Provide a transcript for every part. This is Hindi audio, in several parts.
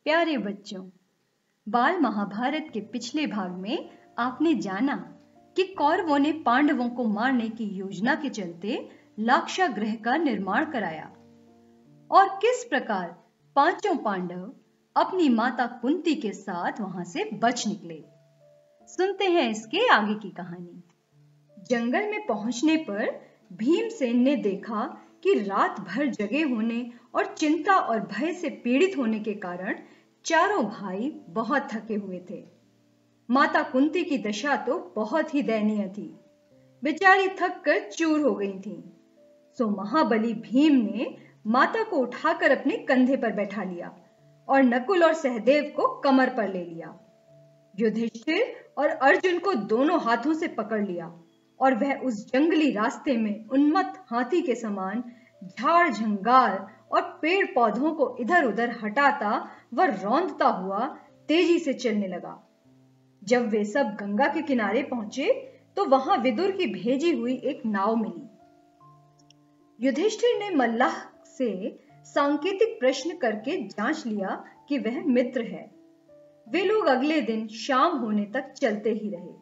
प्यारे बच्चों, बाल महाभारत के पिछले भाग में आपने जाना कि कौरवों ने पांडवों को मारने की योजना के चलते लाक्षागृह का निर्माण कराया और किस प्रकार पांचों पांडव अपनी माता कुंती के साथ वहां से बच निकले। सुनते हैं इसके आगे की कहानी। जंगल में पहुंचने पर भीमसेन ने देखा कि रात भर जगे होने और चिंता और भय से पीड़ित होने के कारण चारों भाई बहुत थके हुए थे। माता कुंती की दशा तो बहुत ही दयनीय थी। बेचारी थक कर चूर हो गई थी। सो महाबली भीम ने माता को उठाकर अपने कंधे पर बैठा लिया और नकुल और सहदेव को कमर पर ले लिया। युधिष्ठिर और अर्जुन को दोनों हाथों से पकड़ लिया और वह उस जंगली रास्ते में उन्मत्त हाथी के समान झाड़ झंगार और पेड़ पौधों को इधर उधर हटाता व रौंदता हुआ तेजी से चलने लगा। जब वे सब गंगा के किनारे पहुंचे तो वहां विदुर की भेजी हुई एक नाव मिली। युधिष्ठिर ने मल्लाह से सांकेतिक प्रश्न करके जांच लिया कि वह मित्र है। वे लोग अगले दिन शाम होने तक चलते ही रहे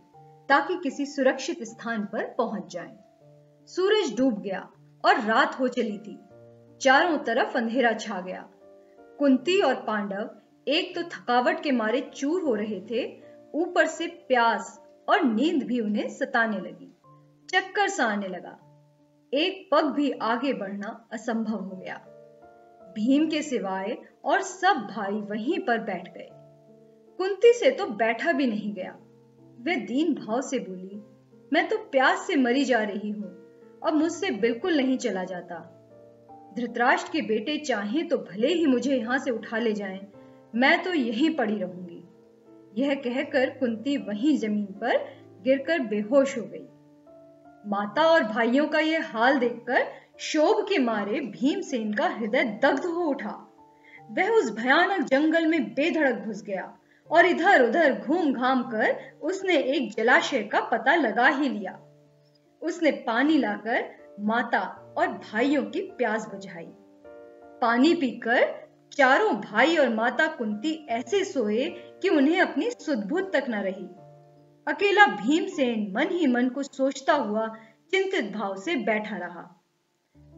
ताकि किसी सुरक्षित स्थान पर पहुंच जाएं। सूरज डूब गया और रात हो चली थी। चारों तरफ अंधेरा छा गया। कुंती और पांडव एक तो थकावट के मारे चूर हो रहे थे, ऊपर से प्यास और नींद भी उन्हें सताने लगी। चक्कर सा आने लगा। एक पग भी आगे बढ़ना असंभव हो गया। भीम के सिवाय और सब भाई वहीं पर बैठ गए। कुंती से तो बैठा भी नहीं गया। वह दीन भाव से बोली, मैं तो प्यास से मरी जा रही हूं, अब मुझसे बिल्कुल नहीं चला जाता। धृतराष्ट्र के बेटे चाहें तो भले ही मुझे यहां से उठा ले जाएं, मैं तो यहीं पड़ी रहूंगी। यह कहकर कुंती वहीं जमीन पर गिरकर बेहोश हो गई। माता और भाइयों का यह हाल देखकर क्षोभ के मारे भीमसेन का हृदय दग्ध हो उठा। वह उस भयानक जंगल में बेधड़क घुस गया और इधर उधर घूम घाम कर उसने एक जलाशय का पता लगा ही लिया। उसने पानी लाकर माता और भाइयों की प्यास बुझाई। पानी पीकर चारों भाई और माता कुंती ऐसे सोए कि उन्हें अपनी सुध-बुध तक न रही। अकेला भीमसेन मन ही मन कुछ सोचता हुआ चिंतित भाव से बैठा रहा।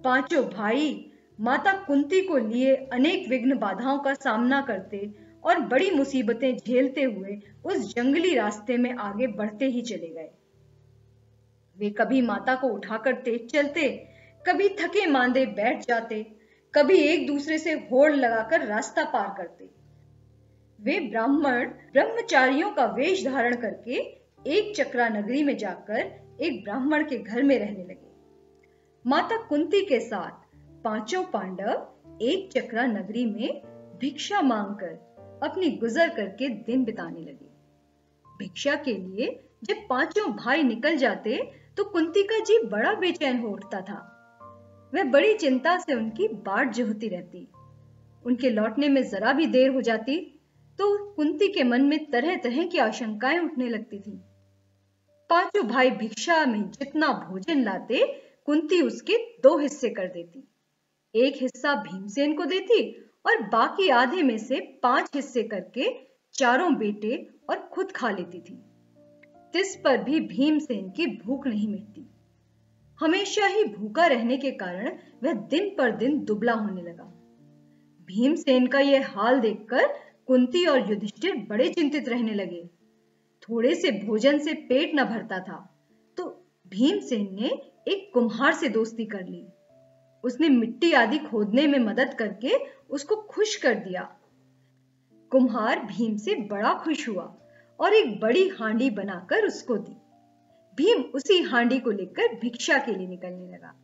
पांचों भाई माता कुंती को लिए अनेक विघ्न बाधाओं का सामना करते और बड़ी मुसीबतें झेलते हुए उस जंगली रास्ते में आगे बढ़ते ही चले गए। वे कभी माता को उठाकर तेज चलते, कभी थके मांदे बैठ जाते, कभी एक दूसरे से होड़ लगाकर रास्ता पार करते। वे ब्राह्मण ब्रह्मचारियों का वेश धारण करके एक चक्रा नगरी में जाकर एक ब्राह्मण के घर में रहने लगे। माता कुंती के साथ पांचों पांडव एक चक्रा नगरी में भिक्षा मांगकर अपनी गुजर करके दिन बिताने लगे। भिक्षा के लिए जब पांचों भाई निकल जाते तो कुंती का जी बड़ा बेचैन हो उठता था। वह बड़ी चिंता से उनकी बाट जोहती रहती। उनके लौटने में जरा भी देर हो जाती तो कुंती के मन में तरह तरह की आशंकाएं उठने लगती थी। पांचों भाई भिक्षा में जितना भोजन लाते, कुंती उसके 2 हिस्से कर देती। एक हिस्सा भीमसेन को देती और बाकी आधे में से 5 हिस्से करके चारों बेटे और खुद खा लेती थी। तिस पर भी भीमसेन की भूख नहीं मिटती। हमेशा ही भूखा रहने के कारण वह दिन पर दिन दुबला होने लगा। भीमसेन का यह हाल देखकर कुंती और युधिष्ठिर बड़े चिंतित रहने लगे। थोड़े से भोजन से पेट न भरता था तो भीमसेन ने एक कुम्हार से दोस्ती कर ली। उसने मिट्टी आदि खोदने में मदद करके उसको खुश कर दिया। कुम्हार भीम से बड़ा खुश हुआ और एक बड़ी हांडी बनाकर उसको दी। भीम उसी हांडी को लेकर भिक्षा के लिए निकलने लगा।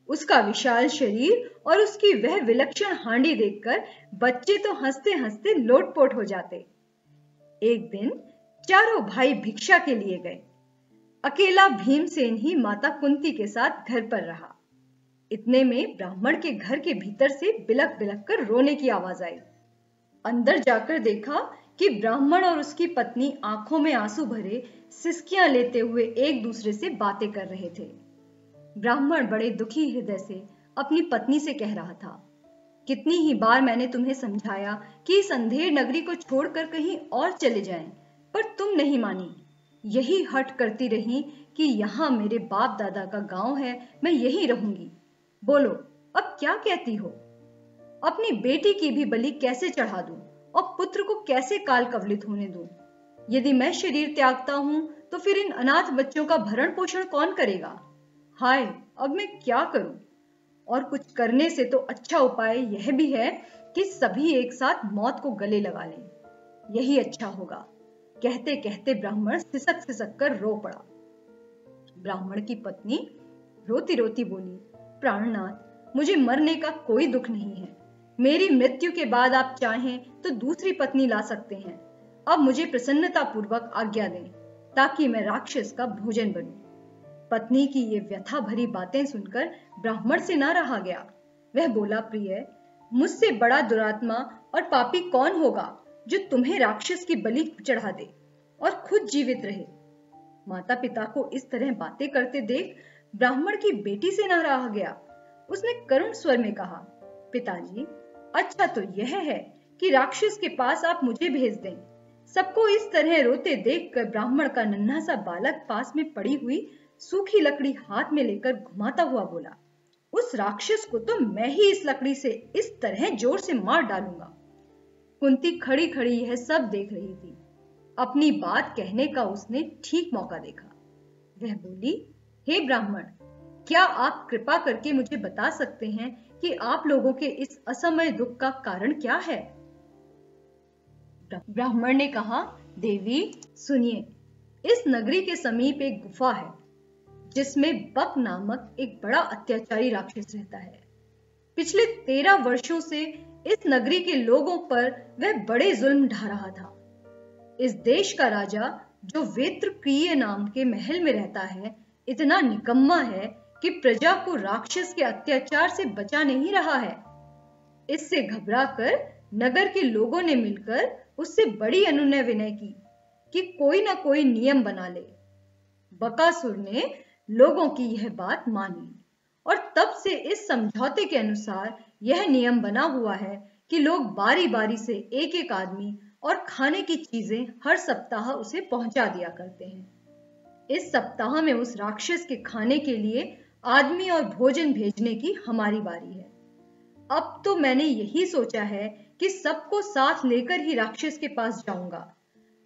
उसका विशाल शरीर और उसकी वह विलक्षण हांडी देखकर बच्चे तो हंसते हंसते लोटपोट हो जाते। एक दिन चारों भाई भिक्षा के लिए गए। अकेला भीमसेन ही माता कुंती के साथ घर पर रहा। इतने में ब्राह्मण के घर के भीतर से बिलख बिलख कर रोने की आवाज आई। अंदर जाकर देखा कि ब्राह्मण और उसकी पत्नी आंखों में आंसू भरे सिसकियां लेते हुए एक दूसरे से बातें कर रहे थे। ब्राह्मण बड़े दुखी हृदय से अपनी पत्नी से कह रहा था कितनी ही बार मैंने तुम्हें समझाया कि इस अंधेर नगरी को छोड़कर कहीं और चले जाएं, पर तुम नहीं मानी। यही हठ करती रही कि यहाँ मेरे बाप दादा का गांव है, मैं यहीं रहूंगी। बोलो, अब क्या कहती हो? अपनी बेटी की भी बलि कैसे चढ़ा दूं और पुत्र को कैसे काल कवलित होने दूं? यदि मैं शरीर त्यागता हूं तो फिर इन अनाथ बच्चों का भरण पोषण कौन करेगा? हाय, अब मैं क्या करूं? और कुछ करने से तो अच्छा उपाय यह भी है कि सभी एक साथ मौत को गले लगा लें। यही अच्छा होगा। कहते कहते ब्राह्मण सिसक सिसक कर रो पड़ा। ब्राह्मण की पत्नी रोती रोती बोली, प्राणनाथ, मुझे मरने का कोई दुख नहीं है। मेरी मृत्यु के बाद आप चाहें तो दूसरी पत्नी ला सकते हैं। अब मुझे प्रसन्नता पूर्वक आज्ञा दें ताकि मैं राक्षस का भोजन बनूं। पत्नी की ये व्यथा भरी बातें सुनकर ब्राह्मण से ना रहा गया। वह बोला, प्रिय, मुझसे बड़ा दुरात्मा और पापी कौन होगा जो तुम्हें राक्षस की बलि चढ़ा दे और खुद जीवित रहे? माता पिता को इस तरह बातें करते देख ब्राह्मण की बेटी से ना रहा गया। उसने करुण स्वर में कहा, पिताजी, अच्छा तो यह है कि राक्षस के पास आप मुझे भेज दें। सबको इस तरह रोते देखकर ब्राह्मण का नन्हा सा बालक पास में पड़ी हुई सूखी लकड़ी हाथ में लेकर घुमाता हुआ बोला, उस राक्षस को तो मैं ही इस लकड़ी से इस तरह जोर से मार डालूंगा। कुंती खड़ी खड़ी यह सब देख रही थी। अपनी बात कहने का उसने ठीक मौका देखा। वह बोली, हे ब्राह्मण, क्या आप कृपा करके मुझे बता सकते हैं कि आप लोगों के इस असमय दुख का कारण क्या है? ब्राह्मण ने कहा, देवी सुनिए, इस नगरी के समीप एक गुफा है जिसमें बक नामक एक बड़ा अत्याचारी राक्षस रहता है। पिछले 13 वर्षों से इस नगरी के लोगों पर वह बड़े जुल्म ढा रहा था। इस देश का राजा, जो वेत्रकीय नाम के महल में रहता है, इतना निकम्मा है कि प्रजा को राक्षस के अत्याचार से बचा नहीं रहा है। इससे घबराकर नगर के लोगों ने मिलकर उससे बड़ी अनुनय विनय की कि कोई ना कोई नियम बना ले। बकासुर ने लोगों की यह बात मानी और तब से इस समझौते के अनुसार यह नियम बना हुआ है कि लोग बारी बारी से एक एक आदमी और खाने की चीजें हर सप्ताह उसे पहुंचा दिया करते हैं। इस सप्ताह में उस राक्षस के खाने के लिए आदमी और भोजन भेजने की हमारी बारी है। अब तो मैंने यही सोचा है कि सबको साथ लेकर ही राक्षस के पास जाऊंगा।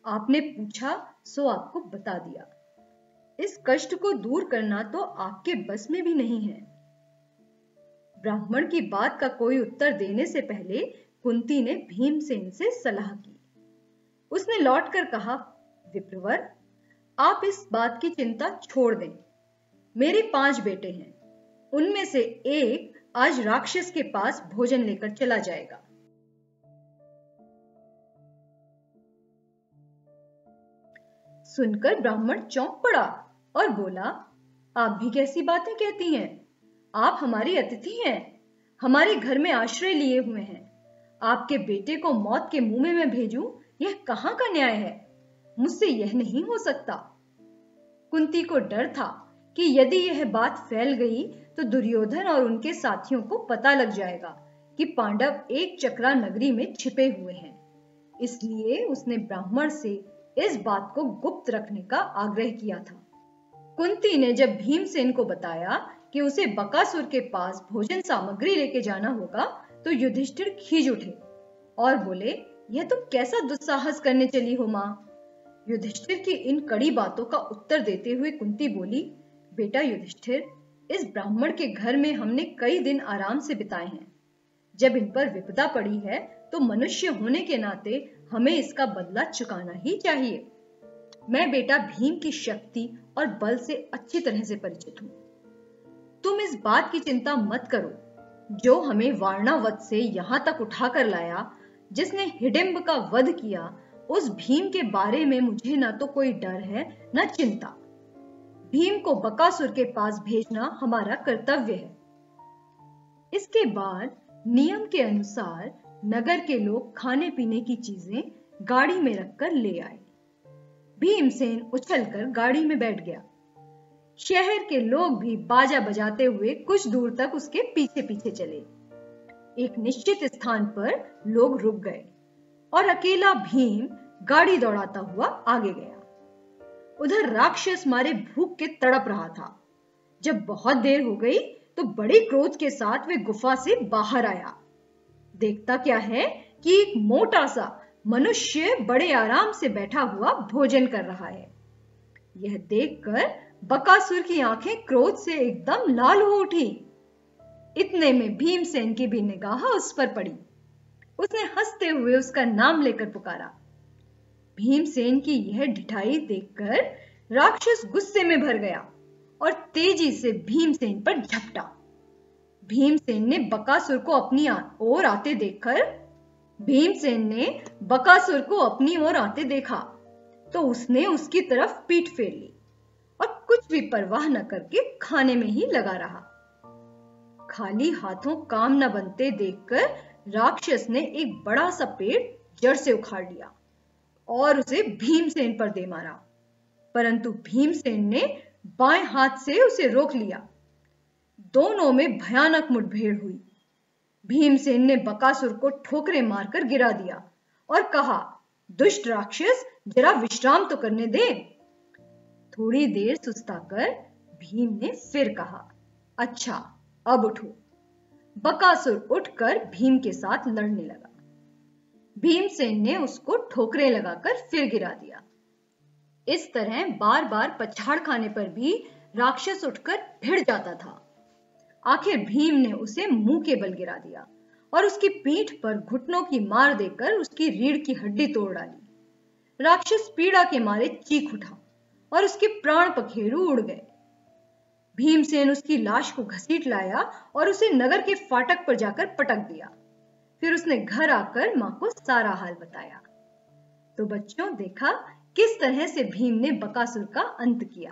आपने पूछा सो आपको बता दिया। इस कष्ट को दूर करना तो आपके बस में भी नहीं है। ब्राह्मण की बात का कोई उत्तर देने से पहले कुंती ने भीमसेन से सलाह की। उसने लौटकर कहा, विप्रवर, आप इस बात की चिंता छोड़ दें। मेरे 5 बेटे हैं, उनमें से एक आज राक्षस के पास भोजन लेकर चला जाएगा। सुनकर ब्राह्मण चौंक पड़ा और बोला, आप भी कैसी बातें कहती हैं? आप हमारी अतिथि हैं, हमारे घर में आश्रय लिए हुए हैं। आपके बेटे को मौत के मुंह में मैं भेजूं, यह कहां का न्याय है? मुझसे यह नहीं हो सकता। कुंती को डर था कि यदि यह बात फैल गई तो दुर्योधन और उनके साथियों को पता लग जाएगा कि पांडव एक चक्रा नगरी में छिपे हुए हैं। इसलिए उसने ब्राह्मण से इस बात को गुप्त रखने का आग्रह किया था। कुंती ने जब भीमसेन को बताया कि उसे बकासुर के पास भोजन सामग्री लेके जाना होगा तो युधिष्ठिर खींच उठे और बोले, यह तुम कैसा दुस्साहस करने चली हो मां? युधिष्ठिर की इन कड़ी बातों का उत्तर देते हुए कुंती बोली, बेटा युधिष्ठिर, इस ब्राह्मण के घर में हमने कई दिन आराम से बिताए हैं। जब इन पर विपदा पड़ी है तो मनुष्य होने के नाते हमें इसका बदला चुकाना ही चाहिए। मैं बेटा भीम की शक्ति और बल से अच्छी तरह से परिचित हूं। तुम इस बात की चिंता मत करो। जो हमें वारणावत से यहां तक उठाकर लाया, जिसने हिडिंब का वध किया, उस भीम के बारे में मुझे ना तो कोई डर है न चिंता। भीम को बकासुर के पास भेजना हमारा कर्तव्य है। इसके बाद नियम के अनुसार नगर के लोग खाने पीने की चीजें गाड़ी में रखकर ले आए। भीमसेन उछलकर गाड़ी में बैठ गया। शहर के लोग भी बाजा बजाते हुए कुछ दूर तक उसके पीछे पीछे चले। एक निश्चित स्थान पर लोग रुक गए और अकेला भीम गाड़ी दौड़ाता हुआ आगे गया। उधर राक्षस मारे भूख के तड़प रहा था। जब बहुत देर हो गई तो बड़े क्रोध के साथ वे गुफा से बाहर आया। देखता क्या है कि एक मोटा सा मनुष्य बड़े आराम से बैठा हुआ भोजन कर रहा है। यह देखकर बकासुर की आंखें क्रोध से एकदम लाल हो उठी। इतने में भीमसेन की भी निगाह उस पर पड़ी। उसने हंसते हुए उसका नाम लेकर पुकारा। भीमसेन की यह ढिठाई देखकर राक्षस गुस्से में भर गया और तेजी से भीमसेन पर झपटा। भीमसेन ने बकासुर को अपनी ओर आते देखा तो उसने उसकी तरफ पीठ फेर ली और कुछ भी परवाह न करके खाने में ही लगा रहा। खाली हाथों काम न बनते देखकर राक्षस ने एक बड़ा सा पेड़ जड़ से उखाड़ लिया और उसे भीमसेन पर दे मारा, परंतु भीमसेन ने बाएं हाथ से उसे रोक लिया। दोनों में भयानक मुठभेड़ हुई। भीमसेन ने बकासुर को ठोकरे मारकर गिरा दिया और कहा, दुष्ट राक्षस, जरा विश्राम तो करने दे। थोड़ी देर सुस्ताकर भीम ने फिर कहा, अच्छा अब उठो। बकासुर उठकर भीम के साथ लड़ने लगा। भीमसेन ने उसको ठोकरे लगाकर फिर गिरा दिया। इस तरह बार बार पछाड़ खाने पर भी राक्षस उठकर भिड़ जाता था। आखिर भीम ने उसे मुंह के बल गिरा दिया और उसकी पीठ पर घुटनों की मार देकर उसकी रीढ़ की हड्डी तोड़ डाली। राक्षस पीड़ा के मारे चीख उठा और उसके प्राण पखेरु उड़ गए। भीमसेन उसकी लाश को घसीट लाया और उसे नगर के फाटक पर जाकर पटक दिया। फिर उसने घर आकर मां को सारा हाल बताया। तो बच्चों, देखा किस तरह से भीम ने बकासुर का अंत किया।